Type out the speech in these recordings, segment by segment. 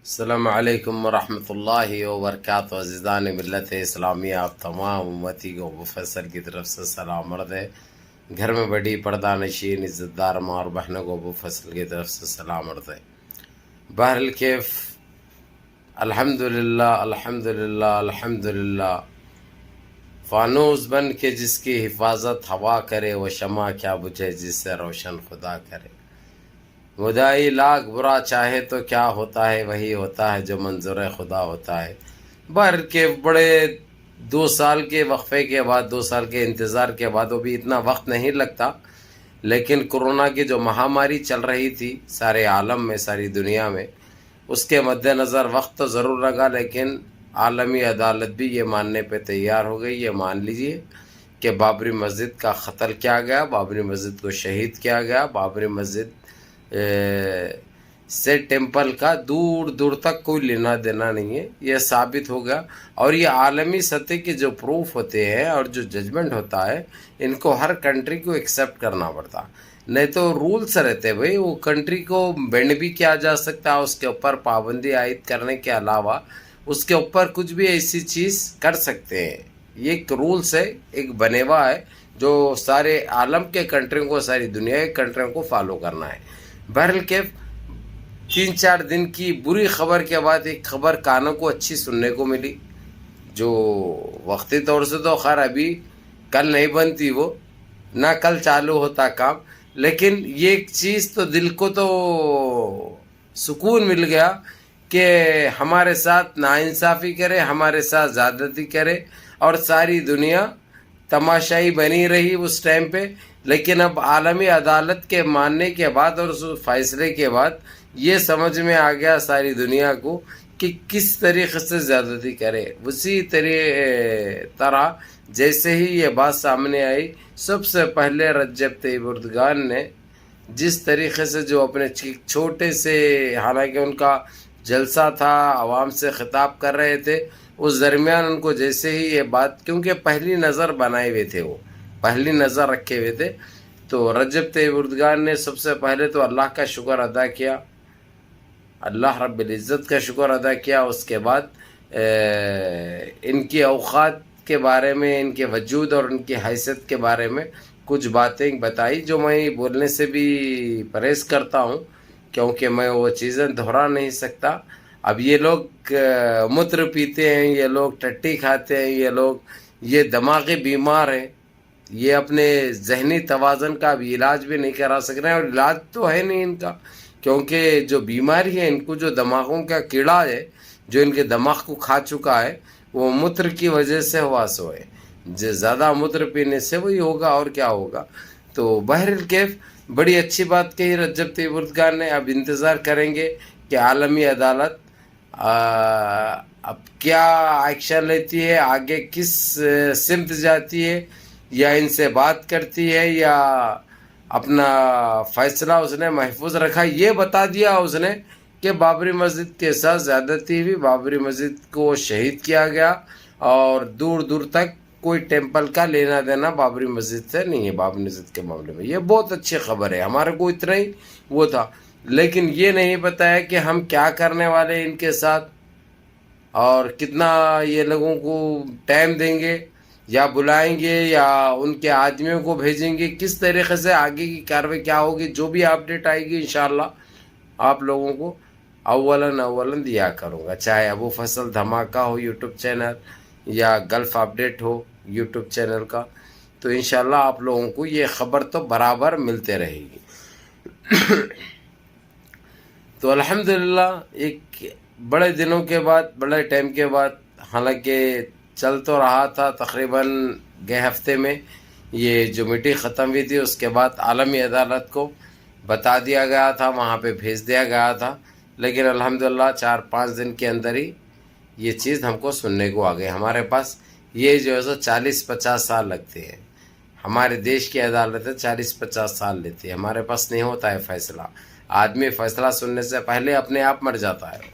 السلام علیکم ورحمۃ اللہ وبرکاتہ۔ عزیزان ملت اسلامیہ، آپ تمام امتی کو ابو فیصل کی طرف سے سلام عرض ہے۔ گھر میں بڑی پردہ نشین عزت دار ماں اور بہنوں کو ابو فیصل کی طرف سے سلام عرض ہے۔ بہرکیف الحمدللہ الحمدللہ الحمدللہ، فانوس بن کے جس کی حفاظت ہوا کرے، وہ شمع کیا بجھے جس سے روشن خدا کرے۔ مدعی لاکھ برا چاہے تو کیا ہوتا ہے، وہی ہوتا ہے جو منظور خدا ہوتا ہے۔ بہر کے بڑے 2 سال کے وقفے کے بعد، 2 سال کے انتظار کے بعد، وہ بھی اتنا وقت نہیں لگتا، لیکن کورونا کی جو مہاماری چل رہی تھی سارے عالم میں، ساری دنیا میں، اس کے مد نظر وقت تو ضرور لگا، لیکن عالمی عدالت بھی یہ ماننے پہ تیار ہو گئی۔ یہ مان لیجئے کہ بابری مسجد کا قتل کیا گیا، بابری مسجد کو شہید کیا گیا، بابری مسجد سے ٹیمپل کا دور دور تک کوئی لینا دینا نہیں ہے، یہ ثابت ہو گیا۔ اور یہ عالمی سطح کے جو پروف ہوتے ہیں اور جو ججمنٹ ہوتا ہے، ان کو ہر کنٹری کو ایکسیپٹ کرنا پڑتا، نہیں تو رولز رہتے بھئی، وہ کنٹری کو بینڈ بھی کیا جا سکتا ہے، اس کے اوپر پابندی عائد کرنے کے علاوہ اس کے اوپر کچھ بھی ایسی چیز کر سکتے ہیں۔ یہ ایک رولز ہے، ایک بنے ہوا ہے جو سارے عالم کے کنٹریوں کو، ساری دنیا کے کنٹریوں کو فالو کرنا ہے۔ بہرکیف 3-4 دن کی بری خبر کے بعد ایک خبر کانوں کو اچھی سننے کو ملی، جو وقتی طور سے تو خیر ابھی کل نہیں بنتی، وہ نہ کل چالو ہوتا کام، لیکن یہ ایک چیز تو دل کو تو سکون مل گیا کہ ہمارے ساتھ ناانصافی کرے، ہمارے ساتھ زیادتی کرے، اور ساری دنیا تماشائی بنی رہی اس ٹائم پہ، لیکن اب عالمی عدالت کے ماننے کے بعد اور اس فیصلے کے بعد یہ سمجھ میں آ گیا ساری دنیا کو کہ کس طریقے سے زیادتی کرے۔ اسی طرح جیسے ہی یہ بات سامنے آئی، سب سے پہلے رجب طیب اردگان نے جس طریقے سے جو اپنے چھوٹے سے، حالانکہ ان کا جلسہ تھا، عوام سے خطاب کر رہے تھے، اس درمیان ان کو جیسے ہی یہ بات، کیونکہ پہلی نظر بنائے ہوئے تھے، وہ پہلی نظر رکھے ہوئے تھے، تو رجب طیب اردگان نے سب سے پہلے تو اللہ کا شکر ادا کیا، اللہ رب العزت کا شکر ادا کیا۔ اس کے بعد ان کی اوقات کے بارے میں، ان کے وجود اور ان کی حیثیت کے بارے میں کچھ باتیں بتائی، جو میں بولنے سے بھی پرہیز کرتا ہوں، کیونکہ میں وہ چیزیں دہرا نہیں سکتا۔ اب یہ لوگ متر پیتے ہیں، یہ لوگ ٹٹی کھاتے ہیں، یہ لوگ یہ دماغی بیمار ہیں، یہ اپنے ذہنی توازن کا بھی علاج بھی نہیں کرا سک رہے ہیں، اور علاج تو ہے نہیں ان کا، کیونکہ جو بیماری ہے ان کو، جو دماغوں کا کیڑا ہے جو ان کے دماغ کو کھا چکا ہے، وہ متر کی وجہ سے ہوا سو ہے، زیادہ متر پینے سے وہی ہوگا، اور کیا ہوگا۔ تو بہرکیف بڑی اچھی بات کہی رجب طیب اردگان نے۔ اب انتظار کریں گے کہ عالمی عدالت اب کیا ایکشن لیتی ہے، آگے کس سمت جاتی ہے، یا ان سے بات کرتی ہے، یا اپنا فیصلہ اس نے محفوظ رکھا۔ یہ بتا دیا اس نے کہ بابری مسجد کے ساتھ زیادتی ہوئی، بابری مسجد کو شہید کیا گیا، اور دور دور تک کوئی ٹیمپل کا لینا دینا بابری مسجد سے نہیں ہے بابری مسجد کے معاملے میں۔ یہ بہت اچھی خبر ہے، ہمارے کو اتنا ہی وہ تھا، لیکن یہ نہیں بتایا کہ ہم کیا کرنے والے ان کے ساتھ، اور کتنا یہ لوگوں کو ٹائم دیں گے، یا بلائیں گے، یا ان کے آدمیوں کو بھیجیں گے، کس طریقے سے آگے کی کارروائی کیا ہوگی۔ جو بھی اپڈیٹ آئے گی انشاءاللہ آپ لوگوں کو اولن دیا کروں گا، چاہے ابو فیصل دھماکہ ہو یوٹیوب چینل، یا گلف اپڈیٹ ہو یوٹیوب چینل کا، تو انشاءاللہ آپ لوگوں کو یہ خبر تو برابر ملتے رہے گی۔ تو الحمدللہ ایک بڑے دنوں کے بعد، بڑے ٹائم کے بعد، حالانکہ چل تو رہا تھا تقریباً گئے ہفتے میں یہ جو میٹنگ ختم ہوئی تھی، اس کے بعد عالمی عدالت کو بتا دیا گیا تھا، وہاں پہ بھیج دیا گیا تھا، لیکن الحمدللہ 4-5 دن کے اندر ہی یہ چیز ہم کو سننے کو آ گئی ہمارے پاس۔ یہ جو ہے 40-50 سال لگتے ہیں، ہمارے دیش کی عدالتیں 40-50 سال لیتی ہے، ہمارے پاس نہیں ہوتا ہے فیصلہ۔ آدمی فیصلہ سننے سے پہلے اپنے آپ مر جاتا ہے،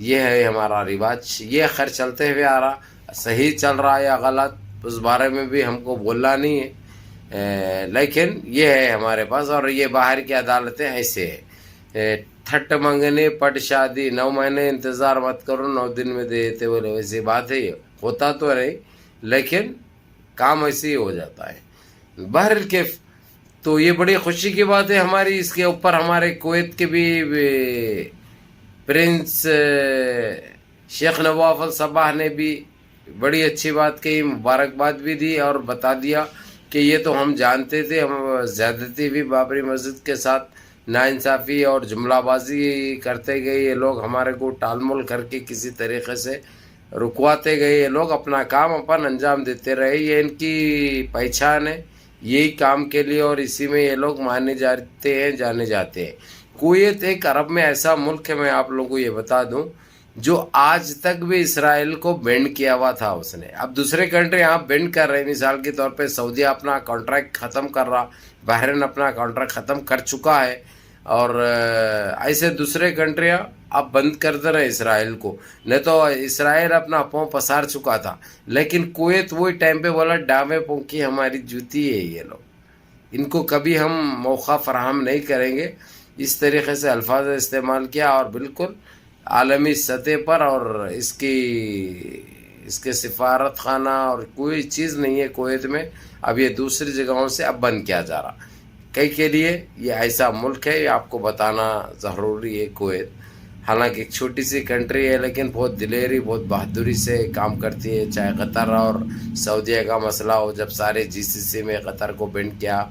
یہ ہے ہمارا رواج۔ یہ خیر چلتے ہوئے آ رہا، صحیح چل رہا یا غلط اس بارے میں بھی ہم کو بولنا نہیں ہے، لیکن یہ ہے ہمارے پاس، اور یہ باہر کی عدالتیں ایسے ہے۔ تھٹ منگنے پٹ شادی، 9 مہینے انتظار مت کرو 9 دن میں دے دیتے بولے، ویسی بات ہے، یہ ہوتا تو نہیں لیکن کام ایسے ہی ہو جاتا ہے۔ بہرکیف تو یہ بڑی خوشی کی بات ہے ہماری، اس کے اوپر ہمارے کویت کے بھی پرنس شیخ نواف الصباح نے بھی بڑی اچھی بات کہی، مبارکباد بھی دی اور بتا دیا کہ یہ تو ہم جانتے تھے، ہم زیادتی بھی بابری مسجد کے ساتھ ناانصافی اور جملہ بازی کرتے گئے، یہ لوگ ہمارے کو ٹال مول کر کے کسی طریقے سے رکواتے گئے، یہ لوگ اپنا کام اپن انجام دیتے رہے، یہ ان کی پہچان ہے یہی کام کے لیے، اور اسی میں یہ لوگ مانے جاتے ہیں، جانے جاتے ہیں۔ کویت ایک عرب میں ایسا ملک ہے، میں آپ لوگوں کو یہ بتا دوں، جو آج تک بھی اسرائیل کو بینڈ کیا ہوا تھا اس نے، اب دوسرے کنٹری یہاں بینڈ کر رہے ہیں، مثال کے طور پہ سعودیہ اپنا کانٹریکٹ ختم کر رہا، بحرین اپنا کانٹریکٹ ختم کر چکا ہے، اور ایسے دوسرے کنٹریاں اب بند کرتے رہے اسرائیل کو، نہیں تو اسرائیل اپنا پاؤں پسار چکا تھا، لیکن کویت وہی ٹائم پہ بولا ڈامے پاؤں کی ہماری جوتی ہے، یہ لوگ ان کو کبھی ہم موقع فراہم نہیں کریں گے، اس طریقے سے الفاظ استعمال کیا، اور بالکل عالمی سطح پر، اور اس کے سفارت خانہ اور کوئی چیز نہیں ہے کویت میں، اب یہ دوسری جگہوں سے اب بند کیا جا رہا، کئی کے لیے یہ ایسا ملک ہے، یہ آپ کو بتانا ضروری ہے۔ کویت حالانکہ ایک چھوٹی سی کنٹری ہے، لیکن بہت دلیری بہت بہادری سے کام کرتی ہے، چاہے قطر اور سعودیہ کا مسئلہ ہو، جب سارے GCC میں قطر کو بینڈ کیا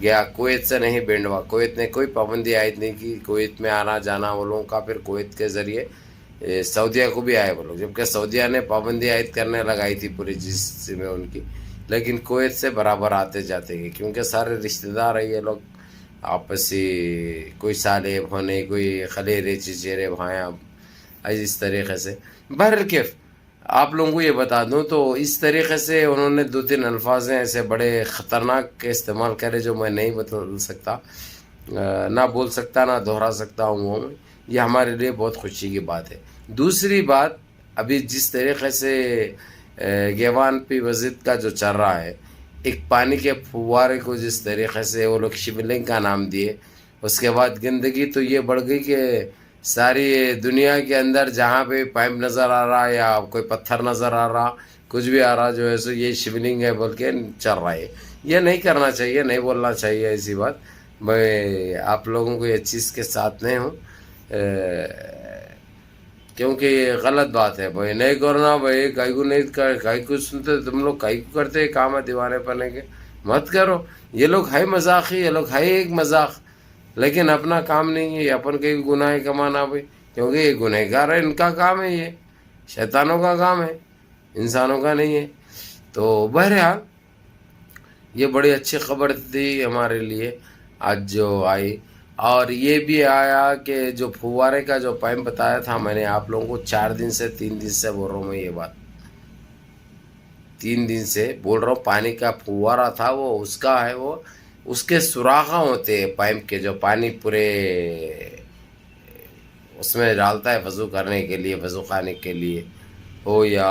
گیا، کویت سے نہیں بینڈ ہوا، کویت نے کوئی پابندی عائد نہیں کی، کویت میں آنا جانا وہ لوگوں کا، پھر کویت کے ذریعے سعودیہ کو بھی آئے وہ لوگ، جبکہ سعودیہ نے پابندی عائد کرنے لگائی تھی پوری GCC میں ان کی، لیکن کویت سے برابر آتے جاتے گئے، کیونکہ سارے رشتہ دار ہیں یہ لوگ آپسی، کوئی سالب ہونے، کوئی خلیرے چچیرے بھائیاں، اس طریقے سے۔ بہرکیف آپ لوگوں کو یہ بتا دوں تو اس طریقے سے انہوں نے 2-3 الفاظ ایسے بڑے خطرناک استعمال کرے جو میں نہیں بدل سکتا، نہ بول سکتا، نہ دہرا سکتا ہوں، یہ ہمارے لیے بہت خوشی کی بات ہے۔ دوسری بات، ابھی جس طریقے سے گیوان پی وزید کا جو چل رہا ہے، ایک پانی کے فوارے کو جس طریقے سے وہ لوگ شیولنگ کا نام دیے، اس کے بعد گندگی تو یہ بڑھ گئی کہ ساری دنیا کے اندر جہاں پہ پائپ نظر آ رہا یا کوئی پتھر نظر آ رہا، کچھ بھی آ رہا، جو ہے سو یہ شیولنگ ہے بول کے چل رہا ہے، یہ نہیں کرنا چاہیے، نہیں بولنا چاہیے ایسی بات، میں آپ لوگوں کو یہ چیز کے ساتھ نہیں ہوں، کیونکہ یہ غلط بات ہے بھائی، نہیں کرنا بھائی، کائی کو نہیں کائی کو سنتے تم لوگ، کائی کو کرتے کام ہے دیوانے پنے کے، مت کرو، یہ لوگ ہے مذاق ہی، یہ لوگ ہے ایک مذاق، لیکن اپنا کام نہیں ہے، اپن کے گناہ کمانا بھائی، کیونکہ یہ گنہگار ہے، ان کا کام ہے، یہ شیطانوں کا کام ہے، انسانوں کا نہیں ہے۔ تو بہرحال یہ بڑی اچھی خبر تھی ہمارے لیے آج جو آئی، اور یہ بھی آیا کہ جو فوارے کا جو پائپ بتایا تھا میں نے آپ لوگوں کو 3 دن سے بول رہا ہوں، میں یہ بات 3 دن سے بول رہا ہوں، پانی کا فوارہ تھا وہ، اس کا ہے، وہ اس کے سوراخ ہوتے ہیں پائپ کے، جو پانی پورے اس میں ڈالتا ہے وضو کرنے کے لیے، وضو خانے کے لیے ہو، یا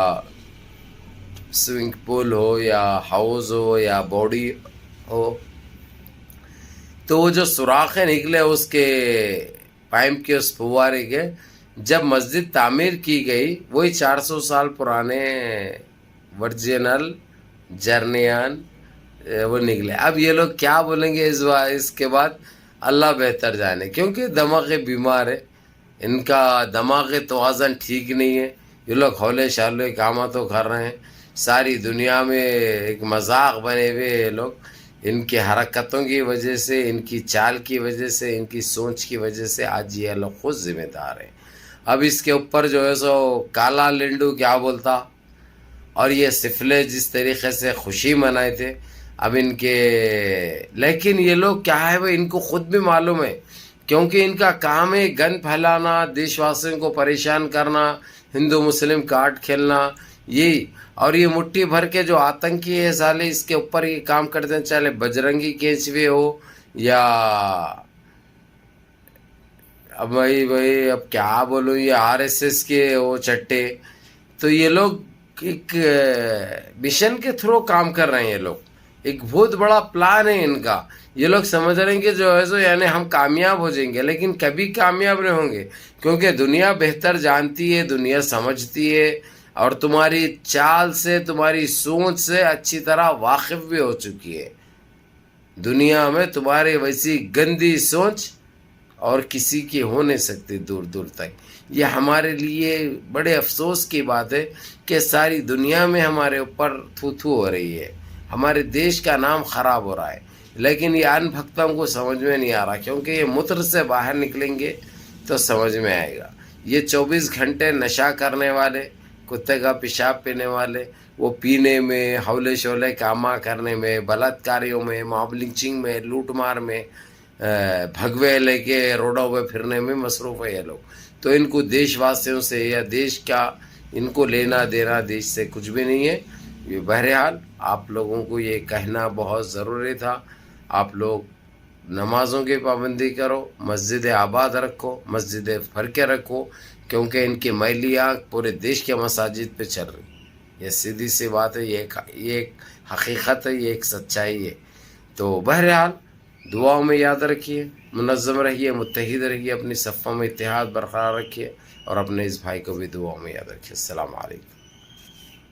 سوئمنگ پول ہو، یا ہاؤس ہو، یا باڈی ہو، تو وہ جو سوراخیں نکلے اس کے پائپ کے، اس فوارے کے، جب مسجد تعمیر کی گئی، وہی 400 سال پرانے ورجنل جرنیان وہ نکلے۔ اب یہ لوگ کیا بولیں گے اس کے بعد، اللہ بہتر جانے، کیونکہ دماغ بیمار ہے، ان کا دماغ توازن ٹھیک نہیں ہے، یہ لوگ ہولے شالے کاماں تو کر رہے ہیں، ساری دنیا میں ایک مذاق بنے ہوئے یہ لوگ، ان کی حرکتوں کی وجہ سے، ان کی چال کی وجہ سے، ان کی سوچ کی وجہ سے آج یہ لوگ خود ذمہ دار ہیں۔ اب اس کے اوپر جو ہے سو کالا لنڈو کیا بولتا، اور یہ سفلے جس طریقے سے خوشی منائے تھے، اب ان کے، لیکن یہ لوگ کیا ہے وہ ان کو خود بھی معلوم ہے، کیونکہ ان کا کام ہے گن پھیلانا، دیش واسیوں کو پریشان کرنا، ہندو مسلم کارڈ کھیلنا، یہی، اور یہ مٹھی بھر کے جو آتنکی ہے سالے، اس کے اوپر یہ کام کرتے ہیں، چاہے بجرنگی کینچوے ہو، یا اب بھائی اب کیا بولوں، یہ RSS کے وہ چٹے، تو یہ لوگ ایک مشن کے تھرو کام کر رہے ہیں یہ لوگ، ایک بہت بڑا پلان ہے ان کا. یہ لوگ سمجھ رہے ہیں کہ جو ہے سو یعنی ہم کامیاب ہو جائیں گے, لیکن کبھی کامیاب نہیں ہوں گے, کیونکہ دنیا بہتر جانتی ہے, دنیا سمجھتی ہے, اور تمہاری چال سے, تمہاری سوچ سے اچھی طرح واقف بھی ہو چکی ہے. دنیا میں تمہاری ویسی گندی سوچ اور کسی کی ہو نہیں سکتی دور دور تک. یہ ہمارے لیے بڑے افسوس کی بات ہے کہ ساری دنیا میں ہمارے اوپر تھو تھو ہو رہی ہے, ہمارے دیش کا نام خراب ہو رہا ہے, لیکن یہ ان بھکتوں کو سمجھ میں نہیں آ رہا, کیونکہ یہ متر سے باہر نکلیں گے تو سمجھ میں آئے گا. یہ 24 گھنٹے نشہ کرنے والے, کتے کا پیشاب پینے والے, وہ پینے میں, حولے شولے کاما کرنے میں, بلاತ್ಕಾریوں میں, ماب لنچنگ میں, لوٹ مار میں, بھگوے لے کے روڈوں پہ پھرنے میں مصروف ہے یہ لوگ. تو ان کو دیش واسیوں سے یا دیش کا ان کو لینا دینا دیش سے کچھ بھی نہیں ہے. یہ بہرحال آپ لوگوں کو یہ کہنا بہت ضروری تھا. آپ لوگ نمازوں کی پابندی کرو, مسجد آباد رکھو, مسجد بھر کے رکھو, کیونکہ ان کی میلی آنکھ پورے دیش کے مساجد پہ چل رہی. یہ سیدھی سی بات ہے, یہ ایک حقیقت ہے, یہ ایک سچائی ہے. تو بہرحال دعاؤں میں یاد رکھیے, منظم رہیے, متحد رہیے, اپنی صفوں میں اتحاد برقرار رکھیے, اور اپنے اس بھائی کو بھی دعاؤں میں یاد رکھیے. السلام علیکم.